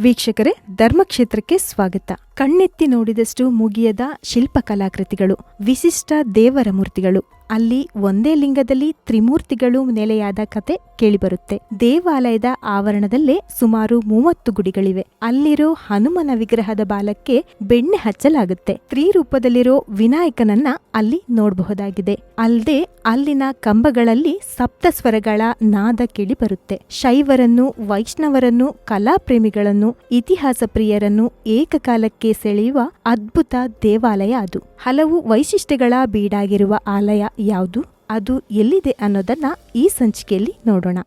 ವೀಕ್ಷಕರೇ, ಧರ್ಮಕ್ಷೇತ್ರಕ್ಕೆ ಸ್ವಾಗತ. ಕಣ್ಣೆತ್ತಿ ನೋಡಿದಷ್ಟು ಮುಗಿಯದ ಶಿಲ್ಪಕಲಾಕೃತಿಗಳು, ವಿಶಿಷ್ಟ ದೇವರ ಮೂರ್ತಿಗಳು, ಅಲ್ಲಿ ಒಂದೇ ಲಿಂಗದಲ್ಲಿ ತ್ರಿಮೂರ್ತಿಗಳು ನೆಲೆಯಾದ ಕತೆ ಕೇಳಿಬರುತ್ತೆ. ದೇವಾಲಯದ ಆವರಣದಲ್ಲೇ ಸುಮಾರು 30 ಗುಡಿಗಳಿವೆ. ಅಲ್ಲಿರೋ ಹನುಮನ ವಿಗ್ರಹದ ಬಾಲಕ್ಕೆ ಬೆಣ್ಣೆ ಹಚ್ಚಲಾಗುತ್ತೆ. ತ್ರಿರೂಪದಲ್ಲಿರೋ ವಿನಾಯಕನನ್ನ ಅಲ್ಲಿ ನೋಡಬಹುದಾಗಿದೆ. ಅಲ್ಲದೆ ಅಲ್ಲಿನ ಕಂಬಗಳಲ್ಲಿ ಸಪ್ತಸ್ವರಗಳ ನಾದ ಕೇಳಿ ಬರುತ್ತೆ. ಶೈವರನ್ನು, ವೈಷ್ಣವರನ್ನು, ಕಲಾಪ್ರೇಮಿಗಳನ್ನು, ಇತಿಹಾಸ ಪ್ರಿಯರನ್ನು ಏಕಕಾಲಕ್ಕೆ ಸೆಳೆಯುವ ಅದ್ಭುತ ದೇವಾಲಯ ಅದು. ಹಲವು ವೈಶಿಷ್ಟ್ಯಗಳ ಬೀಡಾಗಿರುವ ಆಲಯ ಯಾವುದು, ಅದು ಎಲ್ಲಿದೆ ಅನ್ನೋದನ್ನ ಈ ಸಂಚಿಕೆಯಲ್ಲಿ ನೋಡೋಣ.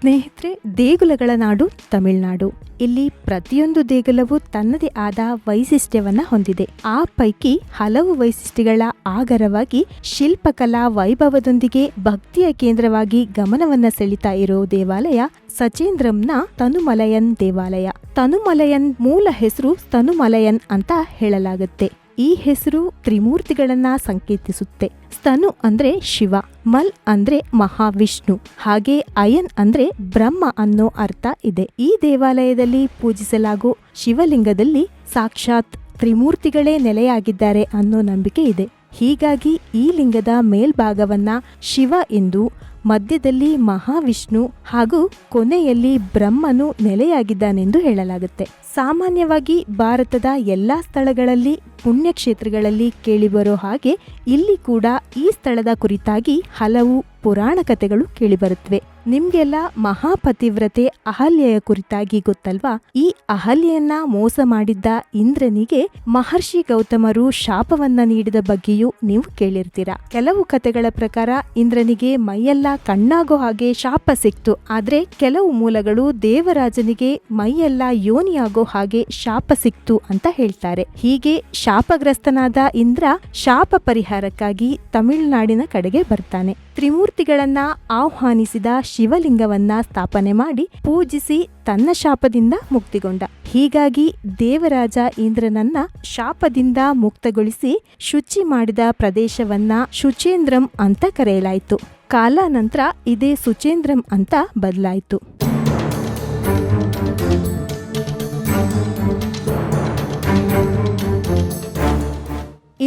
ಸ್ನೇಹಿತರೆ, ದೇಗುಲಗಳ ನಾಡು ತಮಿಳುನಾಡು. ಇಲ್ಲಿ ಪ್ರತಿಯೊಂದು ದೇಗುಲವು ತನ್ನದೇ ಆದ ವೈಶಿಷ್ಟ್ಯವನ್ನ ಹೊಂದಿದೆ. ಆ ಪೈಕಿ ಹಲವು ವೈಶಿಷ್ಟ್ಯಗಳ ಆಗರವಾಗಿ ಶಿಲ್ಪಕಲಾ ವೈಭವದೊಂದಿಗೆ ಭಕ್ತಿಯ ಕೇಂದ್ರವಾಗಿ ಗಮನವನ್ನ ಸೆಳೀತಾ ಇರೋ ದೇವಾಲಯ ಸಚೇಂದ್ರಂನ ತನುಮಲಯನ್ ದೇವಾಲಯ. ತನುಮಲಯನ್ ಮೂಲ ಹೆಸರು ತನುಮಲಯನ್ ಅಂತ ಹೇಳಲಾಗುತ್ತೆ. ಈ ಹೆಸರು ತ್ರಿಮೂರ್ತಿಗಳನ್ನ ಸಂಕೇತಿಸುತ್ತೆ. ಸ್ತನು ಅಂದ್ರೆ ಶಿವ, ಮಲ್ ಅಂದ್ರೆ ಮಹಾವಿಷ್ಣು, ಹಾಗೆ ಅಯನ್ ಅಂದ್ರೆ ಬ್ರಹ್ಮ ಅನ್ನೋ ಅರ್ಥ ಇದೆ. ಈ ದೇವಾಲಯದಲ್ಲಿ ಪೂಜಿಸಲಾಗೋ ಶಿವಲಿಂಗದಲ್ಲಿ ಸಾಕ್ಷಾತ್ ತ್ರಿಮೂರ್ತಿಗಳೇ ನೆಲೆಯಾಗಿದ್ದಾರೆ ಅನ್ನೋ ನಂಬಿಕೆ ಇದೆ. ಹೀಗಾಗಿ ಈ ಲಿಂಗದ ಮೇಲ್ಭಾಗವನ್ನ ಶಿವ ಎಂದು, ಮಧ್ಯದಲ್ಲಿ ಮಹಾವಿಷ್ಣು ಹಾಗೂ ಕೊನೆಯಲ್ಲಿ ಬ್ರಹ್ಮನು ನೆಲೆಯಾಗಿದ್ದಾನೆಂದು ಹೇಳಲಾಗುತ್ತೆ. ಸಾಮಾನ್ಯವಾಗಿ ಭಾರತದ ಎಲ್ಲಾ ಸ್ಥಳಗಳಲ್ಲಿ, ಪುಣ್ಯಕ್ಷೇತ್ರಗಳಲ್ಲಿ ಕೇಳಿಬರೋ ಹಾಗೆ ಇಲ್ಲಿ ಕೂಡ ಈ ಸ್ಥಳದ ಕುರಿತಾಗಿ ಹಲವು ಪುರಾಣ ಕಥೆಗಳು ಕೇಳಿಬರುತ್ತವೆ. ನಿಮ್ಗೆಲ್ಲ ಮಹಾಪತಿವ್ರತೆ ಅಹಲ್ಯೆಯ ಕುರಿತಾಗಿ ಗೊತ್ತಲ್ವಾ? ಈ ಅಹಲ್ಯೆಯನ್ನ ಮೋಸ ಮಾಡಿದ್ದ ಇಂದ್ರನಿಗೆ ಮಹರ್ಷಿ ಗೌತಮರು ಶಾಪವನ್ನ ನೀಡಿದ ಬಗ್ಗೆಯೂ ನೀವು ಕೇಳಿರ್ತೀರಾ. ಕೆಲವು ಕಥೆಗಳ ಪ್ರಕಾರ ಇಂದ್ರನಿಗೆ ಮೈಯೆಲ್ಲ ಕಣ್ಣಾಗೋ ಹಾಗೆ ಶಾಪ ಸಿಕ್ತು. ಆದ್ರೆ ಕೆಲವು ಮೂಲಗಳು ದೇವರಾಜನಿಗೆ ಮೈಯೆಲ್ಲ ಯೋನಿಯಾಗೋ ಹಾಗೆ ಶಾಪ ಸಿಕ್ತು ಅಂತ ಹೇಳ್ತಾರೆ. ಹೀಗೆ ಶಾಪಗ್ರಸ್ತನಾದ ಇಂದ್ರ ಶಾಪ ಪರಿಹಾರಕ್ಕಾಗಿ ತಮಿಳುನಾಡಿನ ಕಡೆಗೆ ಬರ್ತಾನೆ. ತ್ರಿಮೂರ್ತಿಗಳನ್ನ ಆಹ್ವಾನಿಸಿದ ಶಿವಲಿಂಗವನ್ನ ಸ್ಥಾಪನೆ ಮಾಡಿ ಪೂಜಿಸಿ ತನ್ನ ಶಾಪದಿಂದ ಮುಕ್ತಿಗೊಂಡ. ಹೀಗಾಗಿ ದೇವರಾಜ ಇಂದ್ರನನ್ನ ಶಾಪದಿಂದ ಮುಕ್ತಗೊಳಿಸಿ ಶುಚಿ ಮಾಡಿದ ಪ್ರದೇಶವನ್ನ ಶುಚೇಂದ್ರಂ ಅಂತ ಕರೆಯಲಾಯಿತು. ಕಾಲಾನಂತರ ಇದೇ ಸುಚೇಂದ್ರಂ ಅಂತ ಬದಲಾಯಿತು.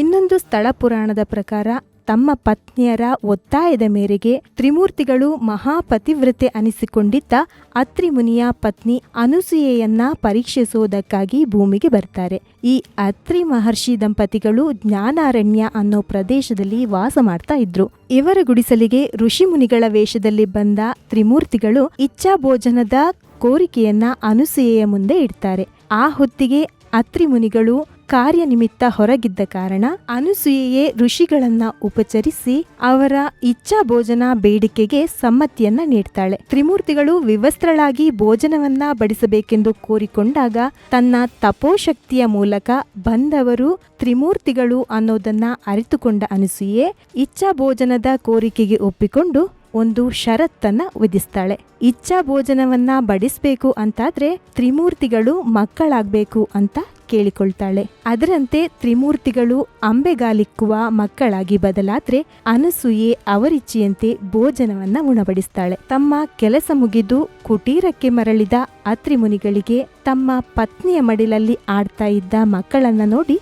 ಇನ್ನೊಂದು ಸ್ಥಳ ಪುರಾಣದ ಪ್ರಕಾರ ತಮ್ಮ ಪತ್ನಿಯರ ಒತ್ತಾಯದ ಮೇರೆಗೆ ತ್ರಿಮೂರ್ತಿಗಳು ಮಹಾಪತಿವ್ರತೆ ಅನಿಸಿಕೊಂಡಿದ್ದ ಅತ್ರಿ ಮುನಿಯ ಪತ್ನಿ ಅನುಸೂಯೆಯನ್ನ ಪರೀಕ್ಷಿಸುವುದಕ್ಕಾಗಿ ಭೂಮಿಗೆ ಬರ್ತಾರೆ. ಈ ಅತ್ರಿ ಮಹರ್ಷಿ ದಂಪತಿಗಳು ಜ್ಞಾನಾರಣ್ಯ ಅನ್ನೋ ಪ್ರದೇಶದಲ್ಲಿ ವಾಸ ಮಾಡ್ತಾ ಇದ್ರು. ಇವರ ಗುಡಿಸಲಿಗೆ ಋಷಿ ಮುನಿಗಳ ವೇಷದಲ್ಲಿ ಬಂದ ತ್ರಿಮೂರ್ತಿಗಳು ಇಚ್ಛಾ ಭೋಜನದ ಕೋರಿಕೆಯನ್ನ ಅನುಸೂಯೆಯ ಮುಂದೆ ಇಡ್ತಾರೆ. ಆ ಹೊತ್ತಿಗೆ ಅತ್ರಿ ಮುನಿಗಳು ಕಾರ್ಯನಿಮಿತ್ತ ಹೊರಗಿದ್ದ ಕಾರಣ ಅನುಸೂಯೆಯೇ ಋಷಿಗಳನ್ನ ಉಪಚರಿಸಿ ಅವರ ಇಚ್ಛಾ ಭೋಜನ ಬೇಡಿಕೆಗೆ ಸಮ್ಮತಿಯನ್ನ ನೀಡ್ತಾಳೆ. ತ್ರಿಮೂರ್ತಿಗಳು ವಿವಸ್ತ್ರಳಾಗಿ ಭೋಜನವನ್ನ ಬಡಿಸಬೇಕೆಂದು ಕೋರಿಕೊಂಡಾಗ ತನ್ನ ತಪೋಶಕ್ತಿಯ ಮೂಲಕ ಬಂದವರು ತ್ರಿಮೂರ್ತಿಗಳು ಅನ್ನೋದನ್ನ ಅರಿತುಕೊಂಡ ಅನುಸೂಯೆ ಇಚ್ಛಾ ಭೋಜನದ ಕೋರಿಕೆಗೆ ಒಪ್ಪಿಕೊಂಡು ಒಂದು ಷರತ್ತನ್ನ ವಿಧಿಸ್ತಾಳೆ. ಇಚ್ಛಾ ಭೋಜನವನ್ನ ಬಡಿಸ್ಬೇಕು ಅಂತಾದ್ರೆ ತ್ರಿಮೂರ್ತಿಗಳು ಮಕ್ಕಳಾಗ್ಬೇಕು ಅಂತ ಕೇಳಿಕೊಳ್ತಾಳೆ. ಅದರಂತೆ ತ್ರಿಮೂರ್ತಿಗಳು ಅಂಬೆಗಾಲಿಕ್ಕುವ ಮಕ್ಕಳಾಗಿ ಬದಲಾದ್ರೆ ಅನಸೂಯೆ ಅವರಿಚ್ಛೆಯಂತೆ ಭೋಜನವನ್ನ ಉಣಬಡಿಸ್ತಾಳೆ. ತಮ್ಮ ಕೆಲಸ ಮುಗಿದು ಕುಟೀರಕ್ಕೆ ಮರಳಿದ ಅತ್ರಿ ಮುನಿಗಳಿಗೆ ತಮ್ಮ ಪತ್ನಿಯ ಮಡಿಲಲ್ಲಿ ಆಡ್ತಾ ಇದ್ದ ಮಕ್ಕಳನ್ನ ನೋಡಿ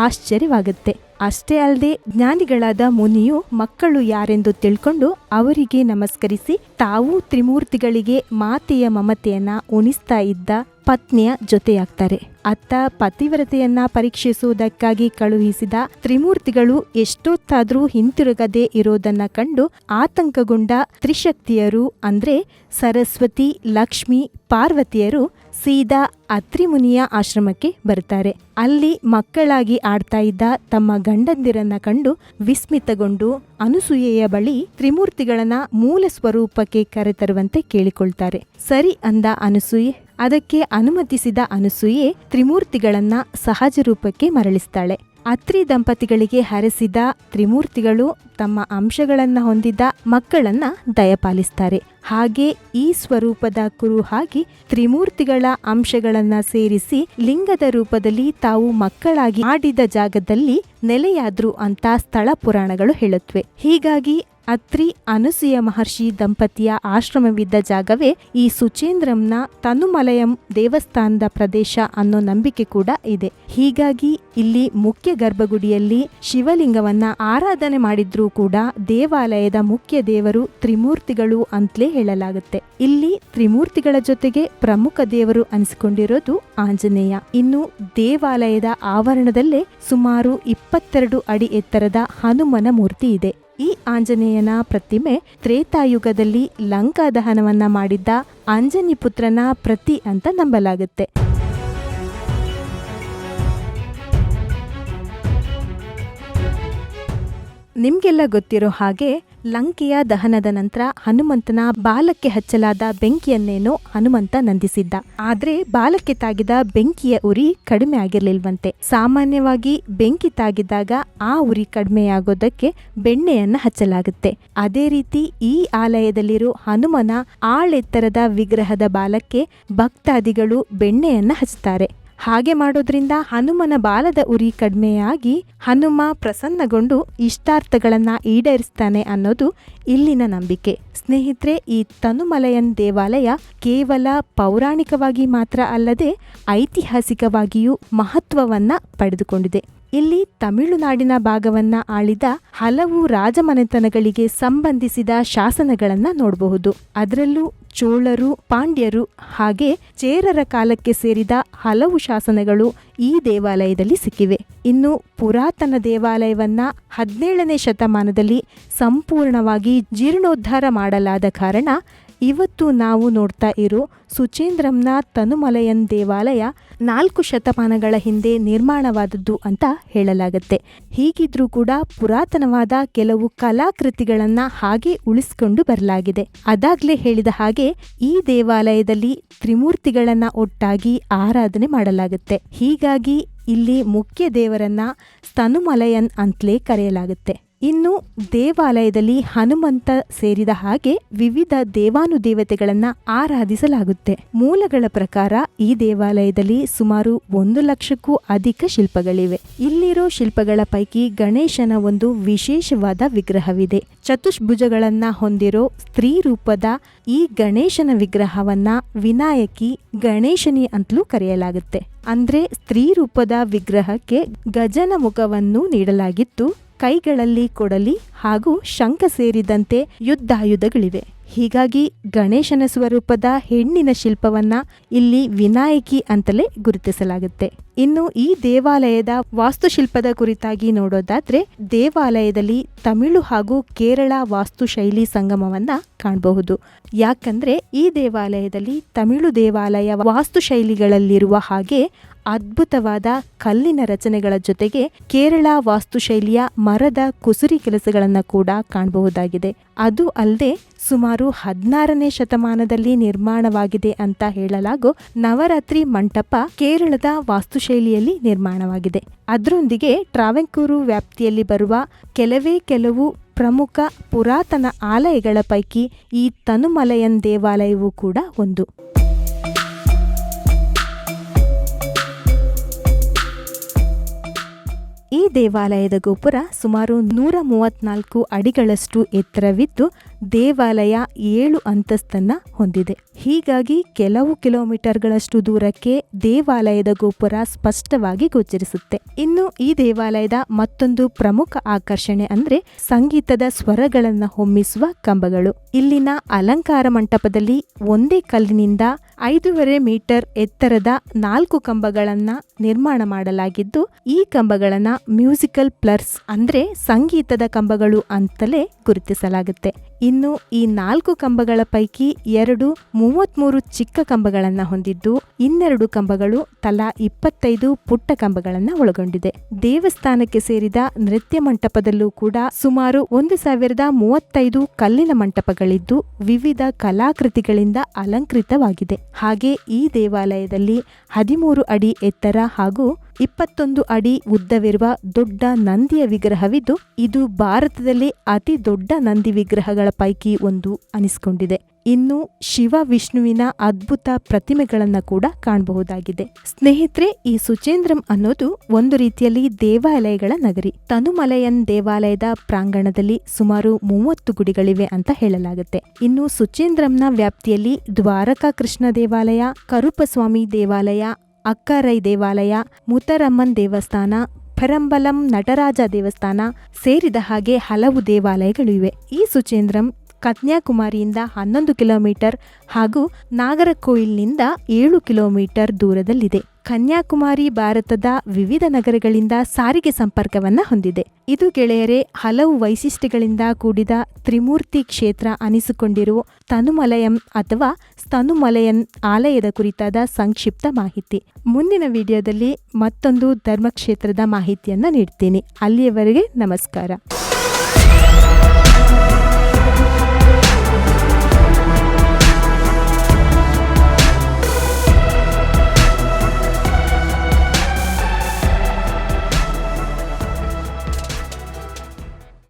ಆಶ್ಚರ್ಯವಾಗುತ್ತೆ. ಅಷ್ಟೇ ಅಲ್ಲದೆ ಜ್ಞಾನಿಗಳಾದ ಮುನಿಯು ಮಕ್ಕಳು ಯಾರೆಂದು ತಿಳ್ಕೊಂಡು ಅವರಿಗೆ ನಮಸ್ಕರಿಸಿ ತಾವು ತ್ರಿಮೂರ್ತಿಗಳಿಗೆ ಮಾತೆಯ ಮಮತೆಯನ್ನ ಉಣಿಸ್ತಾ ಇದ್ದ ಪತ್ನಿಯ ಜೊತೆಯಾಗ್ತಾರೆ. ಅತ್ತ ಪತಿವ್ರತೆಯನ್ನ ಪರೀಕ್ಷಿಸುವುದಕ್ಕಾಗಿ ಕಳುಹಿಸಿದ ತ್ರಿಮೂರ್ತಿಗಳು ಎಷ್ಟೊತ್ತಾದ್ರೂ ಹಿಂತಿರುಗದೆ ಇರೋದನ್ನ ಕಂಡು ಆತಂಕಗೊಂಡ ತ್ರಿಶಕ್ತಿಯರು ಅಂದ್ರೆ ಸರಸ್ವತಿ, ಲಕ್ಷ್ಮಿ, ಪಾರ್ವತಿಯರು ಸೀದಾ ಅತ್ರಿ ಮುನಿಯ ಆಶ್ರಮಕ್ಕೆ ಬರ್ತಾರೆ. ಅಲ್ಲಿ ಮಕ್ಕಳಾಗಿ ಆಡ್ತಾ ಇದ್ದ ತಮ್ಮ ಗಂಡಂದಿರನ್ನ ಕಂಡು ವಿಸ್ಮಿತಗೊಂಡು ಅನುಸೂಯೆಯ ಬಳಿ ತ್ರಿಮೂರ್ತಿಗಳನ್ನ ಮೂಲ ಸ್ವರೂಪಕ್ಕೆ ಕರೆತರುವಂತೆ ಕೇಳಿಕೊಳ್ತಾರೆ. ಸರಿ ಅಂದ ಅನುಸೂಯೆ. ಅದಕ್ಕೆ ಅನುಮತಿಸಿದ ಅನುಸೂಯೆ ತ್ರಿಮೂರ್ತಿಗಳನ್ನ ಸಹಜ ರೂಪಕ್ಕೆ ಮರಳಿಸ್ತಾಳೆ. ಅತ್ರಿ ದಂಪತಿಗಳಿಗೆ ಹರಸಿದ ತ್ರಿಮೂರ್ತಿಗಳು ತಮ್ಮ ಅಂಶಗಳನ್ನ ಹೊಂದಿದ್ದ ಮಕ್ಕಳನ್ನ ದಯಪಾಲಿಸ್ತಾರೆ. ಹಾಗೆ ಈ ಸ್ವರೂಪದ ಕುರುಹಾಗಿ ತ್ರಿಮೂರ್ತಿಗಳ ಅಂಶಗಳನ್ನ ಸೇರಿಸಿ ಲಿಂಗದ ರೂಪದಲ್ಲಿ ತಾವು ಮಕ್ಕಳಾಗಿ ಆಡಿದ ಜಾಗದಲ್ಲಿ ನೆಲೆಯಾದ್ರು ಅಂತ ಸ್ಥಳ ಪುರಾಣಗಳು ಹೇಳುತ್ತವೆ. ಹೀಗಾಗಿ ಅತ್ರಿ ಅನಸೂಯ ಮಹರ್ಷಿ ದಂಪತಿಯ ಆಶ್ರಮವಿದ್ದ ಜಾಗವೇ ಈ ಸುಚೇಂದ್ರಂನ ತನುಮಲಯಂ ದೇವಸ್ಥಾನದ ಪ್ರದೇಶ ಅನ್ನೋ ನಂಬಿಕೆ ಕೂಡ ಇದೆ. ಹೀಗಾಗಿ ಇಲ್ಲಿ ಮುಖ್ಯ ಗರ್ಭಗುಡಿಯಲ್ಲಿ ಶಿವಲಿಂಗವನ್ನ ಆರಾಧನೆ ಮಾಡಿದ್ರೂ ಕೂಡ ದೇವಾಲಯದ ಮುಖ್ಯ ದೇವರು ತ್ರಿಮೂರ್ತಿಗಳು ಅಂತಲೇ ಹೇಳಲಾಗುತ್ತೆ. ಇಲ್ಲಿ ತ್ರಿಮೂರ್ತಿಗಳ ಜೊತೆಗೆ ಪ್ರಮುಖ ದೇವರು ಅನಿಸಿಕೊಂಡಿರೋದು ಆಂಜನೇಯ. ಇನ್ನು ದೇವಾಲಯದ ಆವರಣದಲ್ಲೇ ಸುಮಾರು 22 ಅಡಿ ಎತ್ತರದ ಹನುಮನ ಮೂರ್ತಿ ಇದೆ. ಈ ಆಂಜನೇಯನ ಪ್ರತಿಮೆ ತ್ರೇತಾಯುಗದಲ್ಲಿ ಲಂಕಾ ದಹನವನ್ನ ಮಾಡಿದ್ದ ಅಂಜನಿ ಪುತ್ರನ ಪ್ರತಿ ಅಂತ ನಂಬಲಾಗುತ್ತೆ. ನಿಮ್ಗೆಲ್ಲ ಗೊತ್ತಿರೋ ಹಾಗೆ ಲಂಕೆಯ ದಹನದ ನಂತರ ಹನುಮಂತನ ಬಾಲಕ್ಕೆ ಹಚ್ಚಲಾದ ಬೆಂಕಿಯನ್ನೇನೋ ಹನುಮಂತ ನಂದಿಸಿದ್ದ. ಆದ್ರೆ ಬಾಲಕ್ಕೆ ತಾಗಿದ ಬೆಂಕಿಯ ಉರಿ ಕಡಿಮೆ ಆಗಿರ್ಲಿಲ್ವಂತೆ. ಸಾಮಾನ್ಯವಾಗಿ ಬೆಂಕಿ ತಾಗಿದಾಗ ಆ ಉರಿ ಕಡಿಮೆಯಾಗೋದಕ್ಕೆ ಬೆಣ್ಣೆಯನ್ನ ಹಚ್ಚಲಾಗುತ್ತೆ. ಅದೇ ರೀತಿ ಈ ಆಲಯದಲ್ಲಿರೋ ಹನುಮನ ಆಳೆತ್ತರದ ವಿಗ್ರಹದ ಬಾಲಕ್ಕೆ ಭಕ್ತಾದಿಗಳು ಬೆಣ್ಣೆಯನ್ನ ಹಚ್ತಾರೆ. ಹಾಗೆ ಮಾಡೋದ್ರಿಂದ ಹನುಮನ ಬಾಲದ ಉರಿ ಕಡಿಮೆಯಾಗಿ ಹನುಮ ಪ್ರಸನ್ನಗೊಂಡು ಇಷ್ಟಾರ್ಥಗಳನ್ನ ಈಡೇರಿಸ್ತಾನೆ ಅನ್ನೋದು ಇಲ್ಲಿನ ನಂಬಿಕೆ. ಸ್ನೇಹಿತರೆ, ಈ ತನುಮಲಯನ್ ದೇವಾಲಯ ಕೇವಲ ಪೌರಾಣಿಕವಾಗಿ ಮಾತ್ರ ಅಲ್ಲದೆ ಐತಿಹಾಸಿಕವಾಗಿಯೂ ಮಹತ್ವವನ್ನ ಪಡೆದುಕೊಂಡಿದೆ. ಇಲ್ಲಿ ತಮಿಳುನಾಡಿನ ಭಾಗವನ್ನ ಆಳಿದ ಹಲವು ರಾಜಮನೆತನಗಳಿಗೆ ಸಂಬಂಧಿಸಿದ ಶಾಸನಗಳನ್ನ ನೋಡಬಹುದು. ಅದರಲ್ಲೂ ಚೋಳರು, ಪಾಂಡ್ಯರು ಹಾಗೆ ಚೇರರ ಕಾಲಕ್ಕೆ ಸೇರಿದ ಹಲವು ಶಾಸನಗಳು ಈ ದೇವಾಲಯದಲ್ಲಿ ಸಿಕ್ಕಿವೆ. ಇನ್ನು ಪುರಾತನ ದೇವಾಲಯವನ್ನ 17ನೇ ಶತಮಾನದಲ್ಲಿ ಸಂಪೂರ್ಣವಾಗಿ ಜೀರ್ಣೋದ್ಧಾರ ಮಾಡಲಾದ ಕಾರಣ ಇವತ್ತು ನಾವು ನೋಡ್ತಾ ಇರೋ ಸುಚೇಂದ್ರಂನ ತನುಮಲಯನ್ ದೇವಾಲಯ 4 ಶತಮಾನಗಳ ಹಿಂದೆ ನಿರ್ಮಾಣವಾದದ್ದು ಅಂತ ಹೇಳಲಾಗುತ್ತೆ. ಹೀಗಿದ್ರೂ ಕೂಡ ಪುರಾತನವಾದ ಕೆಲವು ಕಲಾಕೃತಿಗಳನ್ನ ಹಾಗೆ ಉಳಿಸ್ಕೊಂಡು ಬರಲಾಗಿದೆ. ಅದಾಗ್ಲೇ ಹೇಳಿದ ಹಾಗೆ ಈ ದೇವಾಲಯದಲ್ಲಿ ತ್ರಿಮೂರ್ತಿಗಳನ್ನ ಒಟ್ಟಾಗಿ ಆರಾಧನೆ ಮಾಡಲಾಗುತ್ತೆ. ಹೀಗಾಗಿ ಇಲ್ಲಿ ಮುಖ್ಯ ದೇವರನ್ನ ತನುಮಲಯನ್ ಅಂತಲೇ ಕರೆಯಲಾಗುತ್ತೆ. ಇನ್ನು ದೇವಾಲಯದಲ್ಲಿ ಹನುಮಂತ ಸೇರಿದ ಹಾಗೆ ವಿವಿಧ ದೇವಾನುದೇವತೆಗಳನ್ನ ಆರಾಧಿಸಲಾಗುತ್ತೆ. ಮೂಲಗಳ ಪ್ರಕಾರ ಈ ದೇವಾಲಯದಲ್ಲಿ ಸುಮಾರು 1 ಲಕ್ಷಕ್ಕೂ ಅಧಿಕ ಶಿಲ್ಪಗಳಿವೆ. ಇಲ್ಲಿರೋ ಶಿಲ್ಪಗಳ ಪೈಕಿ ಗಣೇಶನ ಒಂದು ವಿಶೇಷವಾದ ವಿಗ್ರಹವಿದೆ. ಚತುಷ್ಭುಜಗಳನ್ನ ಹೊಂದಿರೋ ಸ್ತ್ರೀ ರೂಪದ ಈ ಗಣೇಶನ ವಿಗ್ರಹವನ್ನ ವಿನಾಯಕಿ ಗಣೇಶನಿ ಅಂತಲೂ ಕರೆಯಲಾಗುತ್ತೆ. ಅಂದ್ರೆ ಸ್ತ್ರೀ ರೂಪದ ವಿಗ್ರಹಕ್ಕೆ ಗಜನ ಮುಖವನ್ನು ನೀಡಲಾಗಿದ್ದು ಕೈಗಳಲ್ಲಿ ಕೊಡಲಿ ಹಾಗೂ ಶಂಖ ಸೇರಿದಂತೆ ಯುದ್ಧಾಯುಧಗಳಿವೆ. ಹೀಗಾಗಿ ಗಣೇಶನ ಸ್ವರೂಪದ ಹೆಣ್ಣಿನ ಶಿಲ್ಪವನ್ನ ಇಲ್ಲಿ ವಿನಾಯಕಿ ಅಂತಲೇ ಗುರುತಿಸಲಾಗುತ್ತೆ. ಇನ್ನು ಈ ದೇವಾಲಯದ ವಾಸ್ತುಶಿಲ್ಪದ ಕುರಿತಾಗಿ ನೋಡೋದಾದ್ರೆ ದೇವಾಲಯದಲ್ಲಿ ತಮಿಳು ಹಾಗೂ ಕೇರಳ ವಾಸ್ತುಶೈಲಿ ಸಂಗಮವನ್ನ ಕಾಣಬಹುದು. ಯಾಕಂದ್ರೆ ಈ ದೇವಾಲಯದಲ್ಲಿ ತಮಿಳು ದೇವಾಲಯ ವಾಸ್ತುಶೈಲಿಗಳಲ್ಲಿರುವ ಹಾಗೆ ಅದ್ಭುತವಾದ ಕಲ್ಲಿನ ರಚನೆಗಳ ಜೊತೆಗೆ ಕೇರಳ ವಾಸ್ತುಶೈಲಿಯ ಮರದ ಕುಸುರಿ ಕೆಲಸಗಳನ್ನು ಕೂಡ ಕಾಣಬಹುದಾಗಿದೆ. ಅದು ಅಲ್ಲದೆ ಸುಮಾರು 16ನೇ ಶತಮಾನದಲ್ಲಿ ನಿರ್ಮಾಣವಾಗಿದೆ ಅಂತ ಹೇಳಲಾಗೋ ನವರಾತ್ರಿ ಮಂಟಪ ಕೇರಳದ ವಾಸ್ತುಶೈಲಿಯಲ್ಲಿ ನಿರ್ಮಾಣವಾಗಿದೆ. ಅದರೊಂದಿಗೆ ಟ್ರಾವೆಂಕೂರು ವ್ಯಾಪ್ತಿಯಲ್ಲಿ ಬರುವ ಕೆಲವು ಪ್ರಮುಖ ಪುರಾತನ ಆಲಯಗಳ ಪೈಕಿ ಈ ತನುಮಲಯನ್ ದೇವಾಲಯವೂ ಕೂಡ ಒಂದು. ಈ ದೇವಾಲಯದ ಗೋಪುರ ಸುಮಾರು 134 ಅಡಿಗಳಷ್ಟು ಎತ್ತರವಿದ್ದು ದೇವಾಲಯ 7 ಅಂತಸ್ತನ್ನ ಹೊಂದಿದೆ. ಹೀಗಾಗಿ ಕೆಲವು ಕಿಲೋಮೀಟರ್ಗಳಷ್ಟು ದೂರಕ್ಕೆ ದೇವಾಲಯದ ಗೋಪುರ ಸ್ಪಷ್ಟವಾಗಿ ಗೋಚರಿಸುತ್ತೆ. ಇನ್ನು ಈ ದೇವಾಲಯದ ಮತ್ತೊಂದು ಪ್ರಮುಖ ಆಕರ್ಷಣೆ ಅಂದ್ರೆ ಸಂಗೀತದ ಸ್ವರಗಳನ್ನ ಹೊಮ್ಮಿಸುವ ಕಂಬಗಳು. ಇಲ್ಲಿನ ಅಲಂಕಾರ ಮಂಟಪದಲ್ಲಿ ಒಂದೇ ಕಲ್ಲಿನಿಂದ 5.5 ಮೀಟರ್ ಎತ್ತರದ 4 ಕಂಬಗಳನ್ನ ನಿರ್ಮಾಣ ಮಾಡಲಾಗಿದ್ದು ಈ ಕಂಬಗಳನ್ನ ಮ್ಯೂಸಿಕಲ್ ಪ್ಲರ್ಸ್ ಅಂದ್ರೆ ಸಂಗೀತದ ಕಂಬಗಳು ಅಂತಲೇ ಗುರುತಿಸಲಾಗುತ್ತೆ. ಇನ್ನು ಈ 4 ಕಂಬಗಳ ಪೈಕಿ 2 33 ಚಿಕ್ಕ ಕಂಬಗಳನ್ನ ಹೊಂದಿದ್ದು 12 ಕಂಬಗಳು ತಲಾ 25 ಪುಟ್ಟ ಕಂಬಗಳನ್ನ ಒಳಗೊಂಡಿದೆ. ದೇವಸ್ಥಾನಕ್ಕೆ ಸೇರಿದ ನೃತ್ಯ ಮಂಟಪದಲ್ಲೂ ಕೂಡ ಸುಮಾರು 1035 ಕಲ್ಲಿನ ಮಂಟಪಗಳಿದ್ದು ವಿವಿಧ ಕಲಾಕೃತಿಗಳಿಂದ ಅಲಂಕೃತವಾಗಿದೆ. ಹಾಗೆ ಈ ದೇವಾಲಯದಲ್ಲಿ 13 ಅಡಿ ಎತ್ತರ ಹಾಗೂ 21 ಅಡಿ ಉದ್ದವಿರುವ ದೊಡ್ಡ ನಂದಿಯ ವಿಗ್ರಹವಿದ್ದು ಇದು ಭಾರತದಲ್ಲಿ ಅತಿ ದೊಡ್ಡ ನಂದಿ ವಿಗ್ರಹಗಳ ಪೈಕಿ ಒಂದು ಅನಿಸಿಕೊಂಡಿದೆ. ಇನ್ನು ಶಿವ ವಿಷ್ಣುವಿನ ಅದ್ಭುತ ಪ್ರತಿಮೆಗಳನ್ನ ಕೂಡ ಕಾಣಬಹುದಾಗಿದೆ. ಸ್ನೇಹಿತರೆ, ಈ ಸುಚೇಂದ್ರಂ ಅನ್ನೋದು ಒಂದು ರೀತಿಯಲ್ಲಿ ದೇವಾಲಯಗಳ ನಗರಿ. ತನುಮಲಯನ್ ದೇವಾಲಯದ ಪ್ರಾಂಗಣದಲ್ಲಿ ಸುಮಾರು 30 ಗುಡಿಗಳಿವೆ ಅಂತ ಹೇಳಲಾಗುತ್ತೆ. ಇನ್ನು ಸುಚೇಂದ್ರಂನ ವ್ಯಾಪ್ತಿಯಲ್ಲಿ ದ್ವಾರಕಾ ಕೃಷ್ಣ ದೇವಾಲಯ, ಕರುಪಸ್ವಾಮಿ ದೇವಾಲಯ, ಅಕ್ಕರೈ ದೇವಾಲಯ, ಮುತ್ತರಮ್ಮನ್ ದೇವಸ್ಥಾನ, ಪರಂಬಲಂ ನಟರಾಜ ದೇವಸ್ಥಾನ ಸೇರಿದ ಹಾಗೆ ಹಲವು ದೇವಾಲಯಗಳಿವೆ. ಈ ಸುಚೇಂದ್ರಂ ಕನ್ಯಾಕುಮಾರಿಯಿಂದ 11 ಕಿಲೋಮೀಟರ್ ಹಾಗೂ ನಾಗರಕೋಯಿಲ್ನಿಂದ 7 ಕಿಲೋಮೀಟರ್ ದೂರದಲ್ಲಿದೆ. ಕನ್ಯಾಕುಮಾರಿ ಭಾರತದ ವಿವಿಧ ನಗರಗಳಿಂದ ಸಾರಿಗೆ ಸಂಪರ್ಕವನ್ನ ಹೊಂದಿದೆ. ಇದು ಗೆಳೆಯರೇ ಹಲವು ವೈಶಿಷ್ಟ್ಯಗಳಿಂದ ಕೂಡಿದ ತ್ರಿಮೂರ್ತಿ ಕ್ಷೇತ್ರ ಅನಿಸಿಕೊಂಡಿರುವ ತನುಮಲಯಂ ಅಥವಾ ಸ್ತನುಮಲಯನ್ ಆಲಯದ ಕುರಿತಾದ ಸಂಕ್ಷಿಪ್ತ ಮಾಹಿತಿ. ಮುಂದಿನ ವಿಡಿಯೋದಲ್ಲಿ ಮತ್ತೊಂದು ಧರ್ಮಕ್ಷೇತ್ರದ ಮಾಹಿತಿಯನ್ನ ನೀಡ್ತೀನಿ. ಅಲ್ಲಿಯವರೆಗೆ ನಮಸ್ಕಾರ.